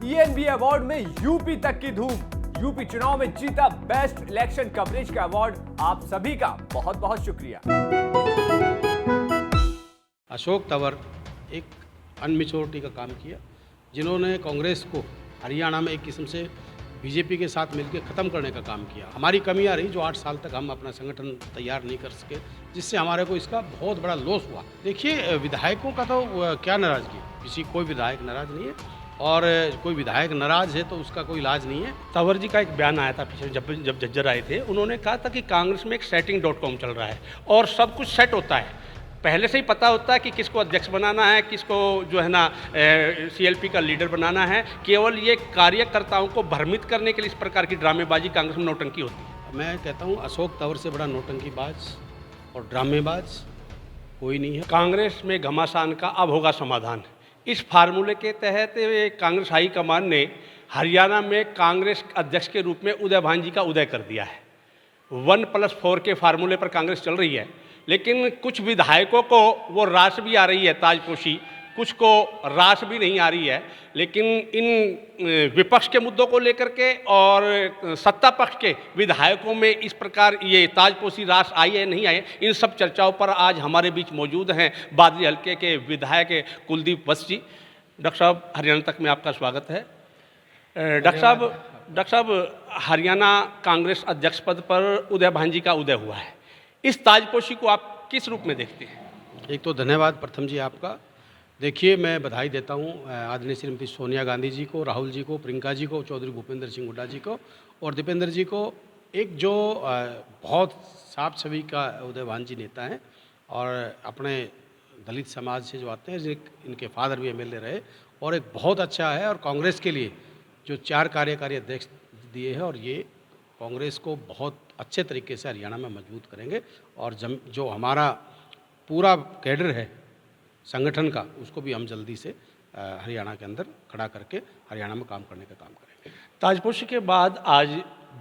ENB award में UP तक की धूम। यूपी चुनाव में जीता बेस्ट इलेक्शन कवरेज का अवार्ड। आप सभी का बहुत बहुत शुक्रिया। अशोक तंवर एक अनमेच्योरिटी का काम किया, जिन्होंने कांग्रेस को हरियाणा में एक किस्म से बीजेपी के साथ मिलकर ख़त्म करने का काम किया। हमारी कमियां रही जो 8 साल तक हम अपना संगठन तैयार नहीं कर सके, जिससे हमारे को इसका बहुत बड़ा लॉस हुआ। देखिए, विधायकों का तो क्या नाराज़गी, कोई विधायक नाराज़ नहीं है, और कोई विधायक नाराज़ है तो उसका कोई इलाज नहीं है। तंवर जी का एक बयान आया था पिछले जब जज्जर आए थे, उन्होंने कहा था कि कांग्रेस में एक setting.com चल रहा है और सब कुछ सेट होता है, पहले से ही पता होता है कि किसको अध्यक्ष बनाना है, किसको जो है ना CLP का लीडर बनाना है। केवल ये कार्यकर्ताओं को भ्रमित करने के लिए इस प्रकार की ड्रामेबाजी कांग्रेस में नौटंकी होती है। मैं कहता हूँ अशोक तंवर से बड़ा नौटंकीबाज और ड्रामेबाज कोई नहीं है। कांग्रेस में घमासान का अब होगा समाधान। इस फार्मूले के तहत कांग्रेस हाईकमान ने हरियाणा में कांग्रेस अध्यक्ष के रूप में उदय भान जी का उदय कर दिया है। 1+4 के फार्मूले पर कांग्रेस चल रही है, लेकिन कुछ विधायकों को वो रास भी आ रही है ताजपोशी, कुछ को रास भी नहीं आ रही है। लेकिन इन विपक्ष के मुद्दों को लेकर के और सत्ता पक्ष के विधायकों में इस प्रकार ये ताजपोशी रास आई है नहीं आई, इन सब चर्चाओं पर आज हमारे बीच मौजूद हैं बादली हल्के के विधायक कुलदीप वत्स जी। डॉक्टर साहब, हरियाणा तक में आपका स्वागत है। डॉक्टर साहब, हरियाणा कांग्रेस अध्यक्ष पद पर उदय भान जी का उदय हुआ है, इस ताजपोशी को आप किस रूप में देखते हैं? एक तो धन्यवाद प्रथम जी आपका। देखिए, मैं बधाई देता हूँ आदरणीय श्रीमती सोनिया गांधी जी को, राहुल जी को, प्रियंका जी को, चौधरी भूपेंद्र सिंह हुड्डा जी को और दीपेंद्र जी को। एक जो बहुत साफ छवि का उदय भान जी नेता हैं और अपने दलित समाज से जो आते हैं, इनके फादर भी MLA रहे, और एक बहुत अच्छा है और कांग्रेस के लिए जो 4 कार्यकारी अध्यक्ष दिए हैं, और ये कांग्रेस को बहुत अच्छे तरीके से हरियाणा में मजबूत करेंगे। और जो हमारा पूरा कैडर है संगठन का, उसको भी हम जल्दी से हरियाणा के अंदर खड़ा करके हरियाणा में काम करने का काम करेंगे। ताजपोशी के बाद आज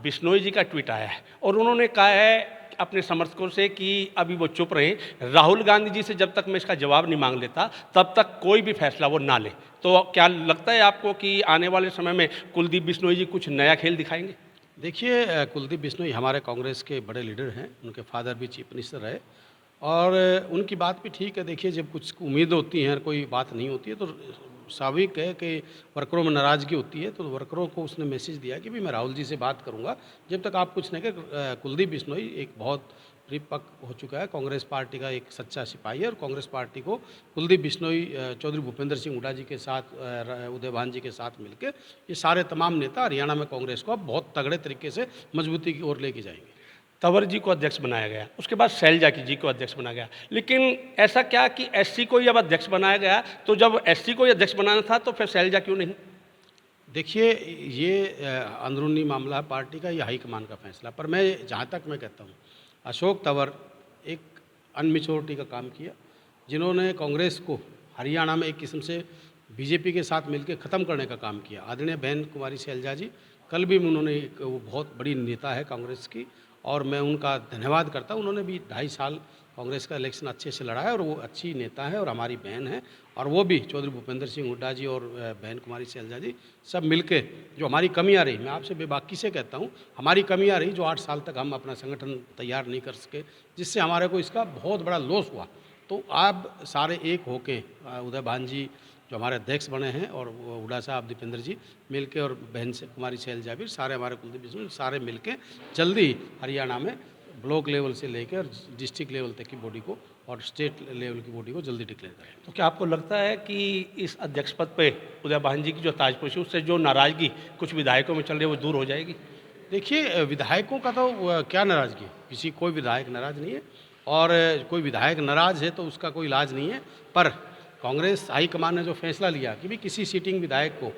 बिश्नोई जी का ट्वीट आया है और उन्होंने कहा है अपने समर्थकों से कि अभी वो चुप रहे, राहुल गांधी जी से जब तक मैं इसका जवाब नहीं मांग लेता तब तक कोई भी फैसला वो ना ले। तो क्या लगता है आपको कि आने वाले समय में कुलदीप बिश्नोई जी कुछ नया खेल दिखाएंगे? देखिए, कुलदीप बिश्नोई हमारे कांग्रेस के बड़े लीडर हैं, उनके फादर भी चीफ मिनिस्टर रहे और उनकी बात भी ठीक है। देखिए, जब कुछ उम्मीद होती है, कोई बात नहीं होती है, तो स्वाभाविक है कि वर्करों में नाराज़गी होती है। तो वर्करों को उसने मैसेज दिया कि भाई मैं राहुल जी से बात करूंगा जब तक आप कुछ नहीं कर। कुलदीप बिश्नोई एक बहुत परिपक्व हो चुका है, कांग्रेस पार्टी का एक सच्चा सिपाही है, और कांग्रेस पार्टी को कुलदीप बिश्नोई, चौधरी भूपेंद्र सिंह हुड्डा जी के साथ, उदय भान जी के साथ मिलकर ये सारे तमाम नेता हरियाणा में कांग्रेस को अब बहुत तगड़े तरीके से मजबूती की ओर लेके जाएंगे। तंवर जी को अध्यक्ष बनाया गया, उसके बाद शैलजा जी को अध्यक्ष बनाया गया, लेकिन ऐसा क्या कि SC को जब अध्यक्ष बनाया गया, तो जब SC को अध्यक्ष बनाना था तो फिर शैलजा क्यों नहीं? देखिए, ये अंदरूनी मामला है पार्टी का, ये हाईकमान का फैसला। पर मैं जहाँ तक मैं कहता हूँ, अशोक तंवर एक अनमेच्योरिटी का काम किया, जिन्होंने कांग्रेस को हरियाणा में एक किस्म से बीजेपी के साथ मिलकर ख़त्म करने का काम किया। आदरणीय बहन कुमारी शैलजा जी, कल भी उन्होंने वो बहुत बड़ी नेता है कांग्रेस की, और मैं उनका धन्यवाद करता हूँ। उन्होंने भी 2.5 साल कांग्रेस का इलेक्शन अच्छे से लड़ा है, और वो अच्छी नेता है और हमारी बहन है। और वो भी चौधरी भूपेंद्र सिंह हुड्डा जी और बहन कुमारी शैलजा जी सब मिलके जो हमारी कमियां रही, मैं आपसे बेबाकी से कहता हूँ, हमारी कमियां रही जो 8 साल तक हम अपना संगठन तैयार नहीं कर सके, जिससे हमारे को इसका बहुत बड़ा लॉस हुआ। तो आप सारे एक होके, उदय भान जी जो हमारे अध्यक्ष बने हैं, और हुड्डा साहब, दीपेंद्र जी मिलके, और बहन से कुमारी शैलजा भी, सारे हमारे कुलदीप बिश्नोई, सारे मिलके जल्दी हरियाणा में ब्लॉक लेवल से लेकर डिस्ट्रिक्ट लेवल तक की बॉडी को और स्टेट लेवल की बॉडी को जल्दी डिक्लेयर करें। तो क्या आपको लगता है कि इस अध्यक्ष पद पे उदय भान जी की जो ताजपोशी, उससे जो नाराज़गी कुछ विधायकों में चल रही है वो दूर हो जाएगी? देखिए, विधायकों का तो क्या नाराज़गी, कोई विधायक नाराज़ नहीं है, और कोई विधायक नाराज़ है तो उसका कोई इलाज नहीं है। पर कांग्रेस हाईकमान ने जो फैसला लिया कि भी किसी सीटिंग विधायक को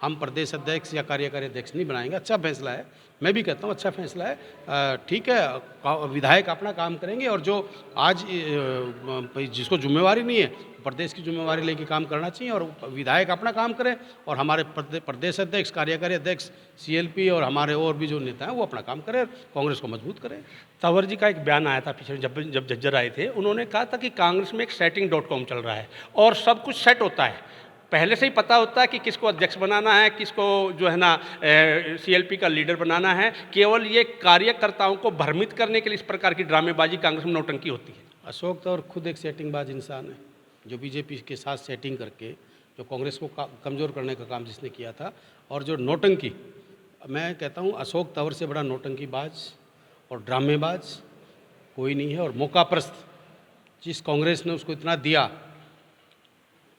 हम प्रदेश अध्यक्ष या कार्यकारी अध्यक्ष नहीं बनाएंगे, अच्छा फैसला है। मैं भी कहता हूँ अच्छा फैसला है। ठीक है, विधायक अपना काम करेंगे, और जो आज जिसको जिम्मेवारी नहीं है, प्रदेश की जिम्मेवारी लेके काम करना चाहिए, और विधायक अपना काम करें, और हमारे प्रदेश अध्यक्ष, कार्यकारी अध्यक्ष, CLP और हमारे और भी जो नेता हैं वो अपना काम करें, कांग्रेस को मजबूत करें। तंवर जी का एक बयान आया था पिछले जब जज्जर आए थे, उन्होंने कहा था कि कांग्रेस में एक setting.com चल रहा है और सब कुछ सेट होता है, पहले से ही पता होता है कि किसको अध्यक्ष बनाना है, किसको जो है ना CLP का लीडर बनाना है। केवल ये कार्यकर्ताओं को भ्रमित करने के लिए इस प्रकार की ड्रामेबाजी कांग्रेस में नौटंकी होती है। अशोक तंवर खुद एक सेटिंगबाज इंसान है, जो बीजेपी के साथ सेटिंग करके जो कांग्रेस को कमज़ोर करने का काम जिसने किया था। और जो नौटंकी, मैं कहता हूँ अशोक तंवर से बड़ा नौटंकीबाज और ड्रामेबाज कोई नहीं है। और मौकाप्रस्त जिस कांग्रेस ने उसको इतना दिया,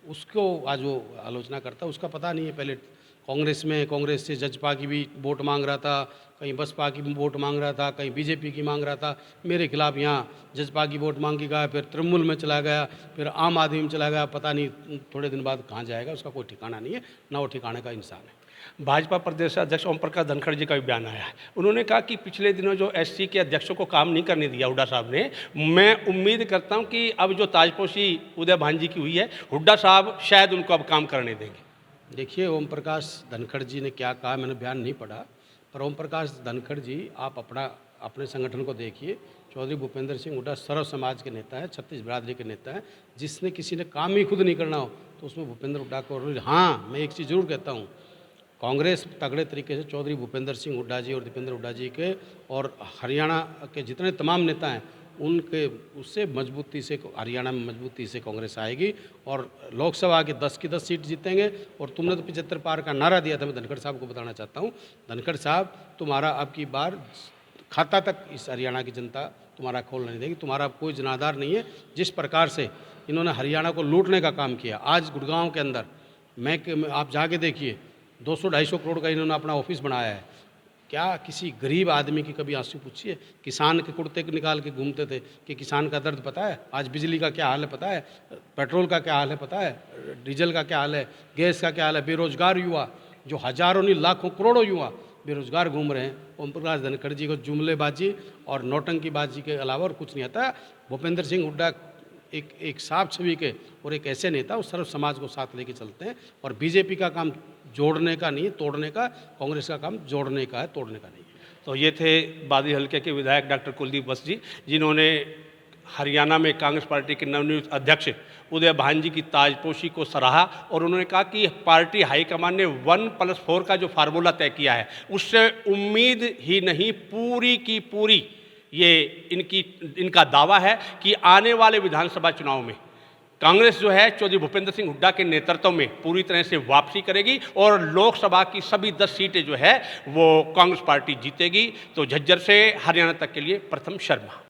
उसको आज वो आलोचना करता, उसका पता नहीं है। पहले कांग्रेस से जजपा की भी वोट मांग रहा था, कहीं बसपा की भी वोट मांग रहा था, कहीं बीजेपी की मांग रहा था। मेरे खिलाफ यहाँ जजपा की वोट मांग के गया, फिर तृणमूल में चला गया, फिर आम आदमी में चला गया। पता नहीं थोड़े दिन बाद कहाँ जाएगा, उसका कोई ठिकाना नहीं है, ना वो ठिकाने का इंसान है। भाजपा प्रदेश अध्यक्ष ओम प्रकाश धनखड़ जी का भी बयान आया है। उन्होंने कहा कि पिछले दिनों जो SC के अध्यक्षों को काम नहीं करने दिया हुड्डा साहब ने, मैं उम्मीद करता हूं कि अब जो ताजपोशी उदय भांजी की हुई है, हुड्डा साहब शायद उनको अब काम करने देंगे। देखिए, ओम प्रकाश धनखड़ जी ने क्या कहा, मैंने बयान नहीं पढ़ा, पर ओम प्रकाश धनखड़ जी आप अपने संगठन को देखिए। चौधरी भूपेंद्र सिंह हुड्डा सर्व समाज के नेता हैं, छत्तीस बिरादरी के नेता हैं। जिसने किसी ने काम ही खुद नहीं करना हो तो उसमें भूपेंद्र हुड्डा को। हाँ, मैं एक चीज़ जरूर कहता हूँ, कांग्रेस तगड़े तरीके से चौधरी भूपेंद्र सिंह हुड्डा जी और दीपेंद्र हुड्डा जी के और हरियाणा के जितने तमाम नेता हैं उनके उससे मजबूती से हरियाणा में मजबूती से कांग्रेस आएगी और लोकसभा के 10 की 10 सीट जीतेंगे। और तुमने तो 75 पार का नारा दिया था। मैं धनखड़ साहब को बताना चाहता हूँ, धनखड़ साहब तुम्हारा अब की बार खाता तक इस हरियाणा की जनता तुम्हारा खोल नहीं देगी। तुम्हारा अब कोई जनाधार नहीं है। जिस प्रकार से इन्होंने हरियाणा को लूटने का काम किया, आज गुड़गांव के अंदर आप जाके देखिए, 200-250 करोड़ का इन्होंने अपना ऑफिस बनाया है। क्या किसी गरीब आदमी की कभी आंसू पूछिए? किसान के कुर्ते निकाल के घूमते थे कि किसान का दर्द पता है? आज बिजली का क्या हाल है पता है? पेट्रोल का क्या हाल है पता है? डीजल का क्या हाल है? गैस का क्या हाल है? बेरोजगार युवा, जो हजारों नहीं लाखों करोड़ों युवा बेरोजगार घूम रहे हैं। ओम प्रकाश धनखड़ जी को जुमलेबाजी और नौटंकीबाजी के अलावा और कुछ नहीं आता। भूपेंद्र सिंह हुड्डा एक साफ छवि के और एक ऐसे नेता उस सर्व समाज को साथ लेके चलते हैं। और बीजेपी का काम जोड़ने का नहीं, तोड़ने का। कांग्रेस का काम जोड़ने का है, तोड़ने का नहीं। तो ये थे बादी हल्के के विधायक डॉक्टर कुलदीप वत्स जी, जिन्होंने हरियाणा में कांग्रेस पार्टी के नवनियुक्त अध्यक्ष उदय भांजी की ताजपोशी को सराहा। और उन्होंने कहा कि पार्टी हाईकमान ने 1+4 का जो फार्मूला तय किया है, उससे उम्मीद ही नहीं पूरी की पूरी ये इनका दावा है कि आने वाले विधानसभा चुनाव में कांग्रेस जो है चौधरी भूपेंद्र सिंह हुड्डा के नेतृत्व में पूरी तरह से वापसी करेगी और लोकसभा की सभी 10 सीटें जो है वो कांग्रेस पार्टी जीतेगी। तो झज्जर से हरियाणा तक के लिए प्रथम शर्मा।